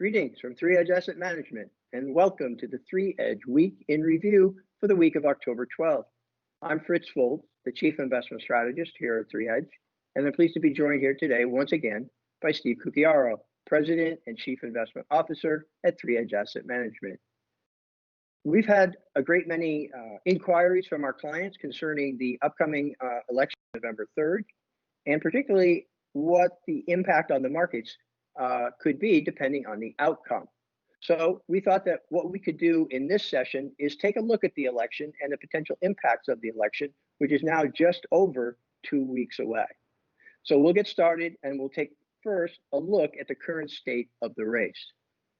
Greetings from 3Edge Asset Management, and welcome to the 3Edge Week in Review for the week of October 12th. I'm Fritz Folts, the Chief Investment Strategist here at 3Edge, and I'm pleased to be joined here today once again by Steve Cucchiaro, President and Chief Investment Officer at 3Edge Asset Management. We've had a great many inquiries from our clients concerning the upcoming election November 3rd, and particularly what the impact on the markets could be depending on the outcome. So we thought that what we could do in this session is take a look at the election and the potential impacts of the election, which is now just over 2 weeks away. So we'll get started and we'll take first a look at the current state of the race.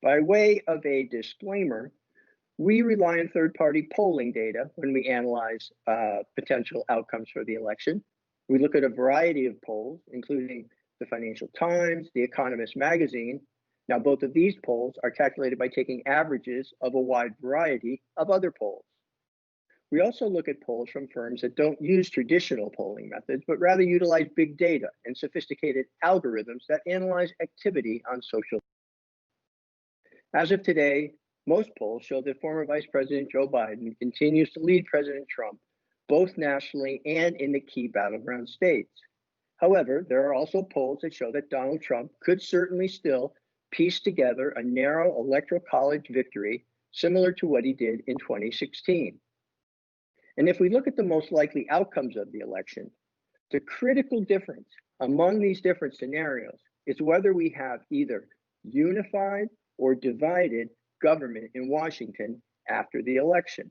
By way of a disclaimer, we rely on third-party polling data when we analyze potential outcomes for the election. We look at a variety of polls, including the Financial Times, The Economist magazine. Now, both of these polls are calculated by taking averages of a wide variety of other polls. We also look at polls from firms that don't use traditional polling methods, but rather utilize big data and sophisticated algorithms that analyze activity on social media. As of today, most polls show that former Vice President Joe Biden continues to lead President Trump, both nationally and in the key battleground states. However, there are also polls that show that Donald Trump could certainly still piece together a narrow electoral college victory similar to what he did in 2016. And if we look at the most likely outcomes of the election, the critical difference among these different scenarios is whether we have either unified or divided government in Washington after the election.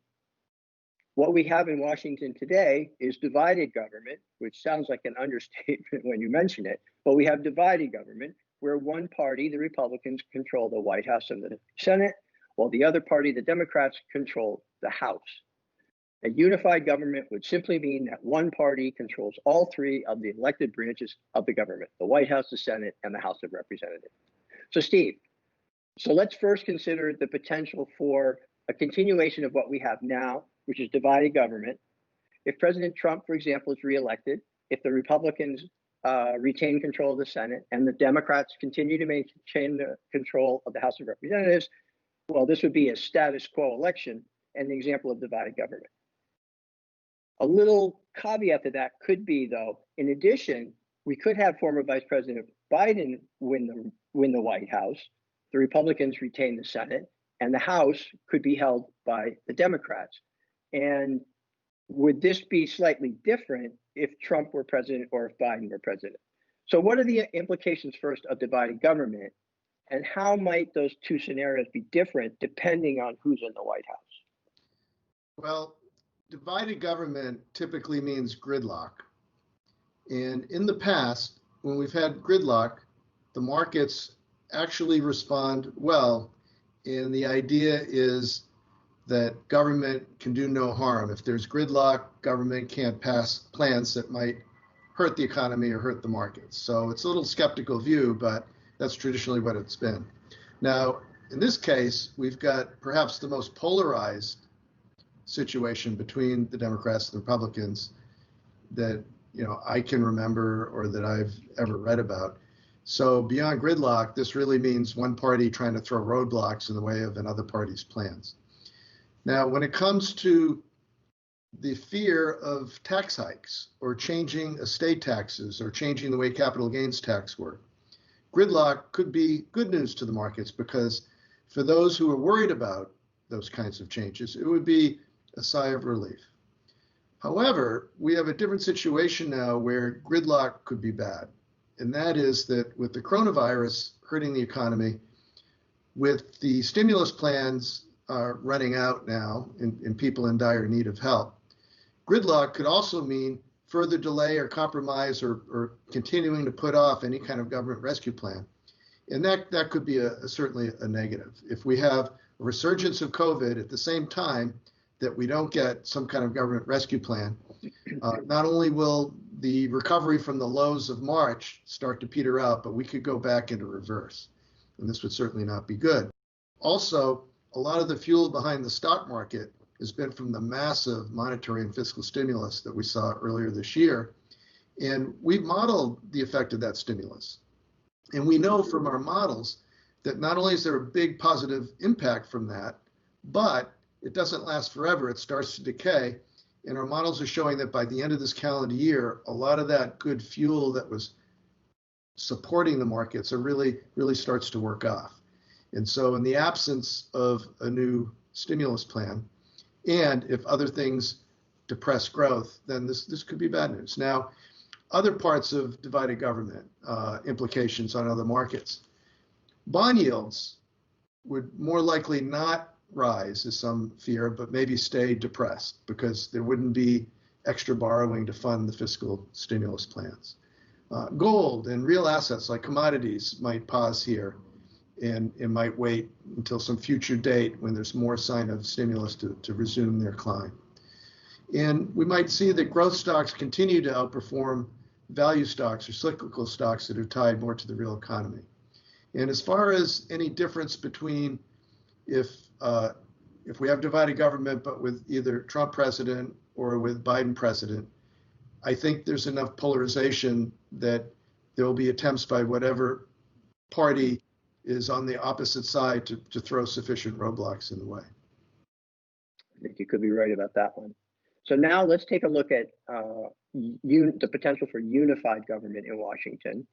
What we have in Washington today is divided government, which sounds like an understatement when you mention it, but we have divided government where one party, the Republicans, control the White House and the Senate, while the other party, the Democrats, control the House. A unified government would simply mean that one party controls all three of the elected branches of the government, the White House, the Senate, and the House of Representatives. So Steve, let's first consider the potential for a continuation of what we have now, which is divided government. If President Trump, for example, is reelected, if the Republicans retain control of the Senate and the Democrats continue to maintain the control of the House of Representatives, well, this would be a status quo election and an example of divided government. A little caveat to that could be, though, in addition, we could have former Vice President Biden win the White House, the Republicans retain the Senate, and the House could be held by the Democrats. And would this be slightly different if Trump were president or if Biden were president? So what are the implications first of divided government, and how might those two scenarios be different depending on who's in the White House? Well, divided government typically means gridlock. And in the past, when we've had gridlock, the markets actually respond well. And the idea is that government can do no harm. If there's gridlock, government can't pass plans that might hurt the economy or hurt the markets. So it's a little skeptical view, but that's traditionally what it's been. Now, in this case, we've got perhaps the most polarized situation between the Democrats and the Republicans that I can remember or that I've ever read about. So beyond gridlock, this really means one party trying to throw roadblocks in the way of another party's plans. Now, when it comes to the fear of tax hikes or changing estate taxes or changing the way capital gains tax work, gridlock could be good news to the markets, because for those who are worried about those kinds of changes, it would be a sigh of relief. However, we have a different situation now where gridlock could be bad. And that is that with the coronavirus hurting the economy, with the stimulus plans running out now and people in dire need of help, gridlock could also mean further delay or compromise or continuing to put off any kind of government rescue plan. And that could be certainly a negative. If we have a resurgence of COVID at the same time that we don't get some kind of government rescue plan, not only will the recovery from the lows of March start to peter out, but we could go back into reverse. And this would certainly not be good. Also, a lot of the fuel behind the stock market has been from the massive monetary and fiscal stimulus that we saw earlier this year. And we've modeled the effect of that stimulus. And we know from our models that not only is there a big positive impact from that, but it doesn't last forever. It starts to decay. And our models are showing that by the end of this calendar year, a lot of that good fuel that was supporting the markets really starts to work off. And so in the absence of a new stimulus plan, and if other things depress growth, then this could be bad news. Now, other parts of divided government, implications on other markets. Bond yields would more likely not rise, as some fear, but maybe stay depressed because there wouldn't be extra borrowing to fund the fiscal stimulus plans. Gold and real assets like commodities might pause here and it might wait until some future date when there's more sign of stimulus to resume their climb. And we might see that growth stocks continue to outperform value stocks or cyclical stocks that are tied more to the real economy. And as far as any difference between if we have divided government, but with either Trump president or with Biden president, I think there's enough polarization that there will be attempts by whatever party is on the opposite side to throw sufficient roadblocks in the way. I think you could be right about that one. So now let's take a look at the potential for unified government in Washington.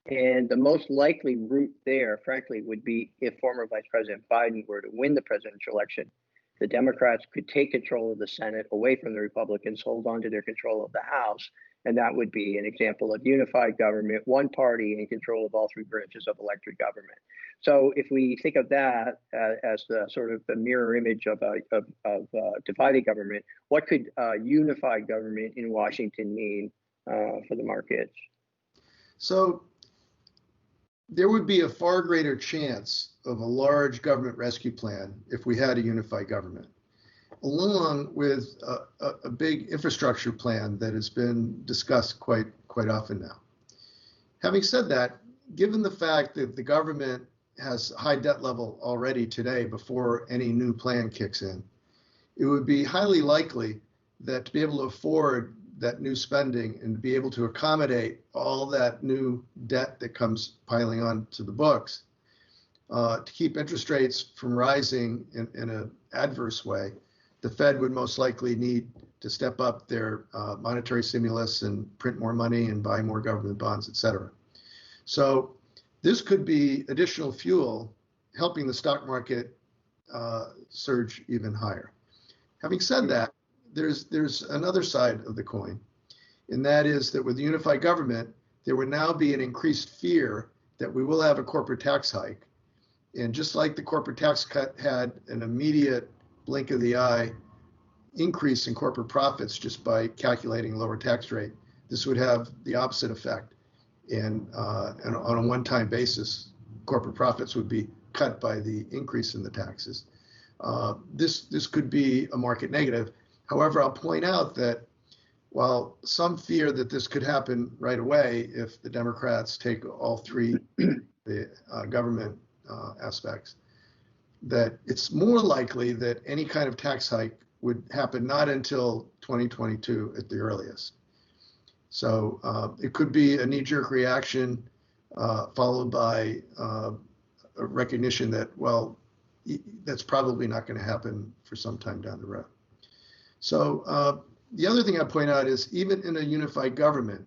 And the most likely route there, frankly, would be if former Vice President Biden were to win the presidential election. The Democrats could take control of the Senate away from the Republicans, hold on to their control of the House, and that would be an example of unified government, one party in control of all three branches of elected government. So if we think of that as the sort of the mirror image of divided government, what could unified government in Washington mean for the markets? So there would be a far greater chance of a large government rescue plan if we had a unified government, along with a big infrastructure plan that has been discussed quite often now. Having said that, given the fact that the government has a high debt level already today before any new plan kicks in, it would be highly likely that to be able to afford that new spending and to be able to accommodate all that new debt that comes piling on to the books, to keep interest rates from rising in an adverse way, the Fed would most likely need to step up their monetary stimulus and print more money and buy more government bonds, et cetera. So this could be additional fuel helping the stock market surge even higher. Having said that, there's another side of the coin, and that is that with the unified government, there would now be an increased fear that we will have a corporate tax hike. And just like the corporate tax cut had an immediate blink of the eye increase in corporate profits just by calculating lower tax rate, this would have the opposite effect. And on a one-time basis, corporate profits would be cut by the increase in the taxes. This could be a market negative. However, I'll point out that while some fear that this could happen right away if the Democrats take all three the government aspects, that it's more likely that any kind of tax hike would happen not until 2022 at the earliest. So it could be a knee-jerk reaction followed by a recognition that, well, that's probably not going to happen for some time down the road. So the other thing I point out is even in a unified government,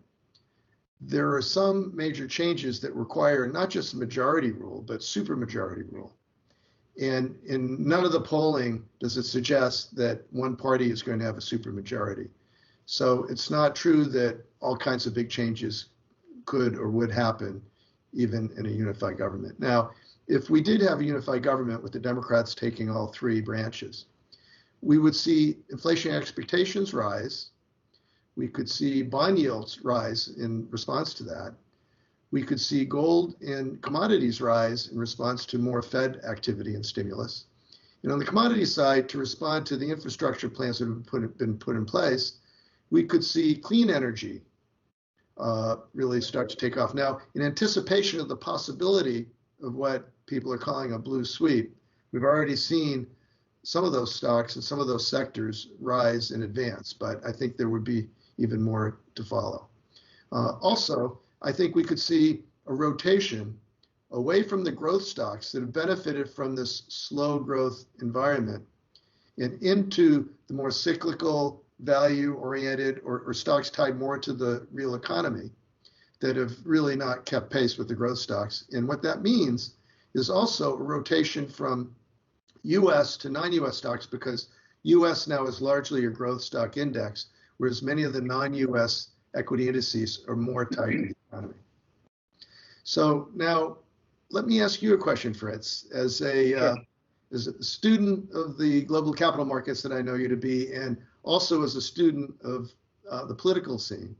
there are some major changes that require not just a majority rule, but supermajority rule. And in none of the polling does it suggest that one party is going to have a supermajority. So it's not true that all kinds of big changes could or would happen even in a unified government. Now, if we did have a unified government with the Democrats taking all three branches, we would see inflation expectations rise. We could see bond yields rise in response to that. We could see gold and commodities rise in response to more Fed activity and stimulus. And on the commodity side, to respond to the infrastructure plans that have been put in place, we could see clean energy really start to take off. Now, in anticipation of the possibility of what people are calling a blue sweep, we've already seen some of those stocks and some of those sectors rise in advance, but I think there would be even more to follow. Also, I think we could see a rotation away from the growth stocks that have benefited from this slow growth environment and into the more cyclical, value-oriented, or stocks tied more to the real economy that have really not kept pace with the growth stocks. And what that means is also a rotation from US to non-US stocks, because US now is largely a growth stock index, whereas many of the non-US equity indices are more tied to the economy. So now let me ask you a question, Fritz. As a student of the global capital markets that I know you to be, and also as a student of the political scene,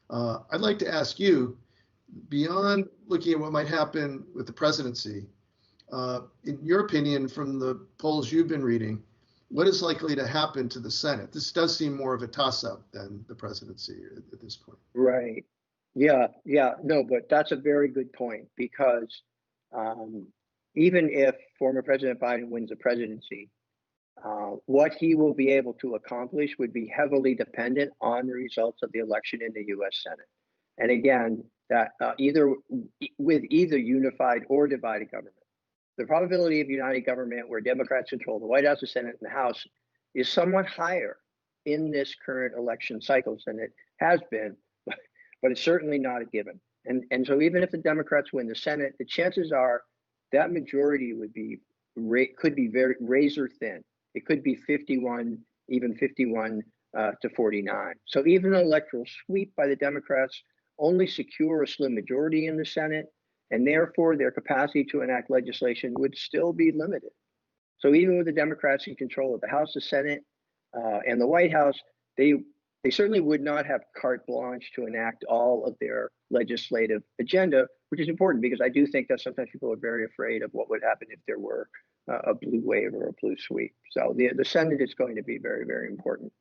I'd like to ask you, beyond looking at what might happen with the presidency, in your opinion, from the polls you've been reading, what is likely to happen to the Senate? This does seem more of a toss-up than the presidency at this point. Right. Yeah. No, but that's a very good point, because even if former President Biden wins the presidency, what he will be able to accomplish would be heavily dependent on the results of the election in the U.S. Senate. And again, that either unified or divided government. The probability of united government where Democrats control the White House, the Senate, and the House is somewhat higher in this current election cycle than it has been, but it's certainly not a given. And so even if the Democrats win the Senate, the chances are that majority could be very razor thin. It could be 51, even 51 to 49. So even an electoral sweep by the Democrats only secure a slim majority in the Senate, and therefore their capacity to enact legislation would still be limited. So even with the Democrats in control of the House, the Senate, and the White House, they certainly would not have carte blanche to enact all of their legislative agenda, which is important, because I do think that sometimes people are very afraid of what would happen if there were a blue wave or a blue sweep. So the Senate is going to be very, very important.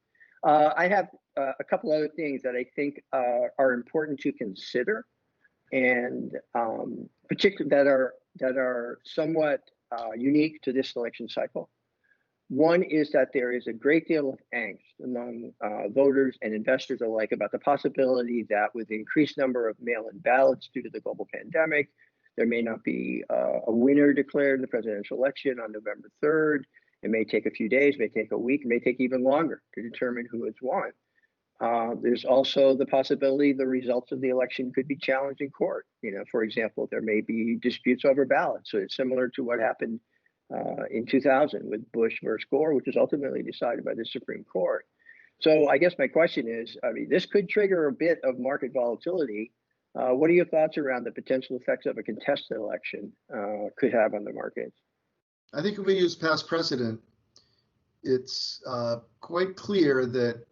I have a couple other things that I think are important to consider, and particularly that are somewhat unique to this election cycle. One is that there is a great deal of angst among voters and investors alike about the possibility that with the increased number of mail-in ballots due to the global pandemic, there may not be a winner declared in the presidential election on November 3rd. It may take a few days, may take a week, may take even longer to determine who has won. There's also the possibility the results of the election could be challenged in court. For example, there may be disputes over ballots. So it's similar to what happened in 2000 with Bush versus Gore, which was ultimately decided by the Supreme Court. So I guess my question is, this could trigger a bit of market volatility. What are your thoughts around the potential effects of a contested election could have on the markets? I think if we use past precedent, it's quite clear that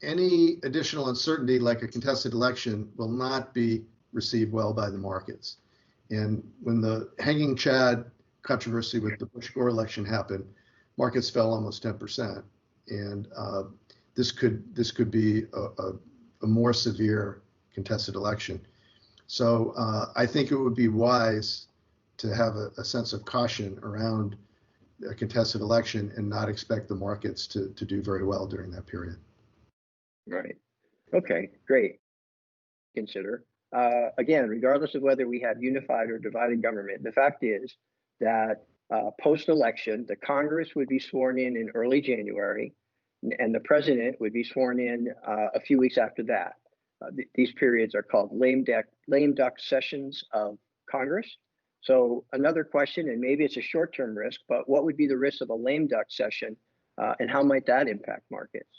any additional uncertainty like a contested election will not be received well by the markets. And when the hanging Chad controversy with the Bush-Gore election happened, markets fell almost 10%. And this could be a more severe contested election. So I think it would be wise to have a sense of caution around a contested election and not expect the markets to do very well during that period. Right. Okay, great. Consider. Again, regardless of whether we have unified or divided government, the fact is that post-election, the Congress would be sworn in early January, and the president would be sworn in a few weeks after that. These periods are called lame duck sessions of Congress. So another question, and maybe it's a short-term risk, but what would be the risk of a lame duck session, and how might that impact markets?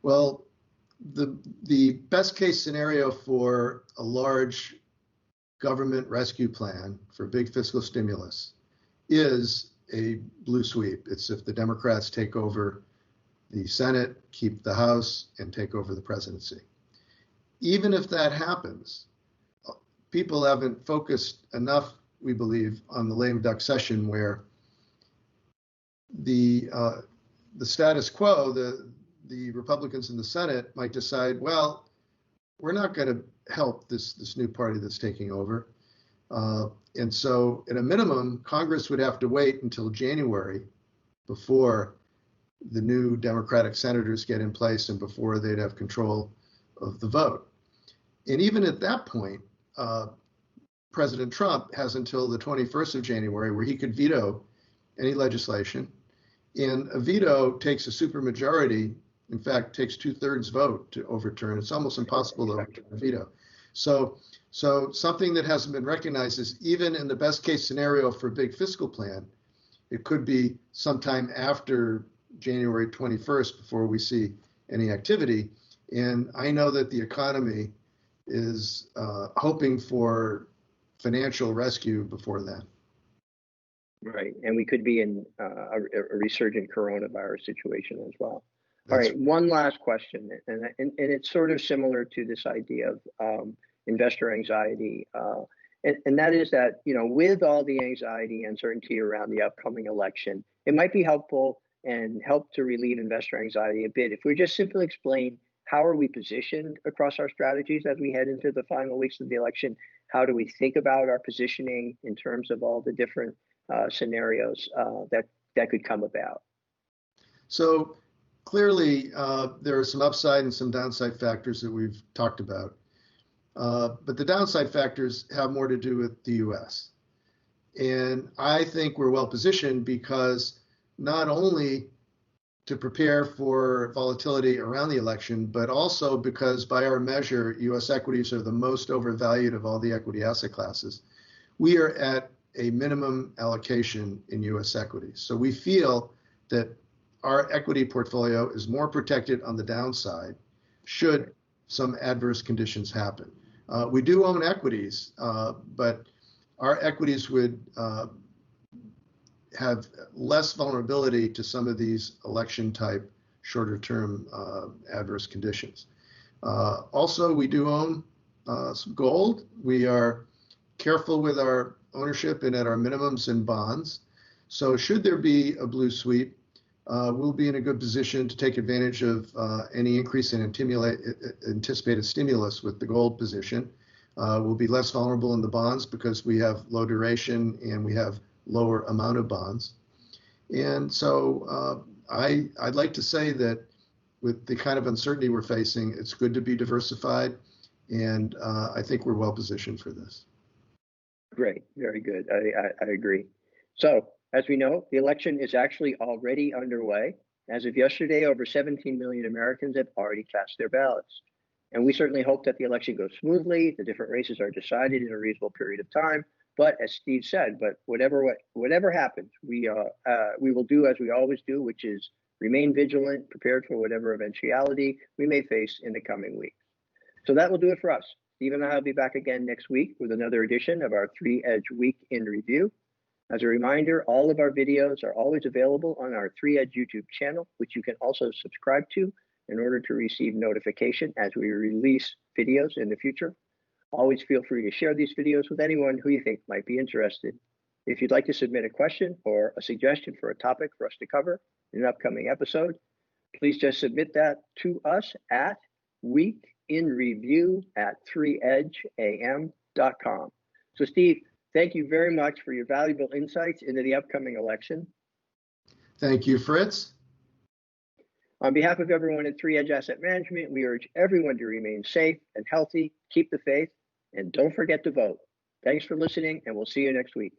Well, the best case scenario for a large government rescue plan for big fiscal stimulus is a blue sweep. It's if the Democrats take over the Senate, keep the House, and take over the presidency. Even if that happens, people haven't focused enough, we believe, on the lame duck session where the status quo, the Republicans in the Senate might decide, well, we're not going to help this new party that's taking over. And so at a minimum, Congress would have to wait until January before the new Democratic senators get in place and before they'd have control of the vote. And even at that point, President Trump has until the 21st of January where he could veto any legislation. And a veto takes a supermajority, in fact, takes 2/3 vote to overturn. It's almost impossible to overturn a veto. So something that hasn't been recognized is even in the best case scenario for a big fiscal plan, it could be sometime after January 21st before we see any activity. And I know that the economy is hoping for financial rescue before then. Right, and we could be in a resurgent coronavirus situation as well. All That's right, one last question, and it's sort of similar to this idea of investor anxiety, and that is that, you know, with all the anxiety and uncertainty around the upcoming election, it might be helpful and help to relieve investor anxiety a bit if we just simply explain how are we positioned across our strategies as we head into the final weeks of the election. How do we think about our positioning in terms of all the different scenarios that could come about? So clearly, there are some upside and some downside factors that we've talked about. But the downside factors have more to do with the US. And I think we're well positioned because not only to prepare for volatility around the election, but also because by our measure, US equities are the most overvalued of all the equity asset classes. We are at a minimum allocation in US equities. So we feel that our equity portfolio is more protected on the downside should some adverse conditions happen. We do own equities, but our equities would have less vulnerability to some of these election type shorter term adverse conditions. Also, we do own some gold. We are careful with our ownership and at our minimums in bonds. So should there be a blue sweep, we'll be in a good position to take advantage of any increase in anticipated stimulus with the gold position. We'll be less vulnerable in the bonds because we have low duration and we have lower amount of bonds. And so I'd like to say that with the kind of uncertainty we're facing, it's good to be diversified. And I think we're well positioned for this. Great, very good. I agree. So, as we know, the election is actually already underway. As of yesterday, over 17 million Americans have already cast their ballots. And we certainly hope that the election goes smoothly, the different races are decided in a reasonable period of time. But as Steve said, whatever happens, we will do as we always do, which is remain vigilant, prepared for whatever eventuality we may face in the coming weeks. So that will do it for us. Steve and I will be back again next week with another edition of our 3Edge Week in Review. As a reminder, all of our videos are always available on our 3Edge YouTube channel, which you can also subscribe to in order to receive notification as we release videos in the future. Always feel free to share these videos with anyone who you think might be interested. If you'd like to submit a question or a suggestion for a topic for us to cover in an upcoming episode, please just submit that to us at weekinreview@3edgeam.com. So Steve, thank you very much for your valuable insights into the upcoming election. Thank you, Fritz. On behalf of everyone at 3Edge Asset Management, we urge everyone to remain safe and healthy, keep the faith, and don't forget to vote. Thanks for listening, and we'll see you next week.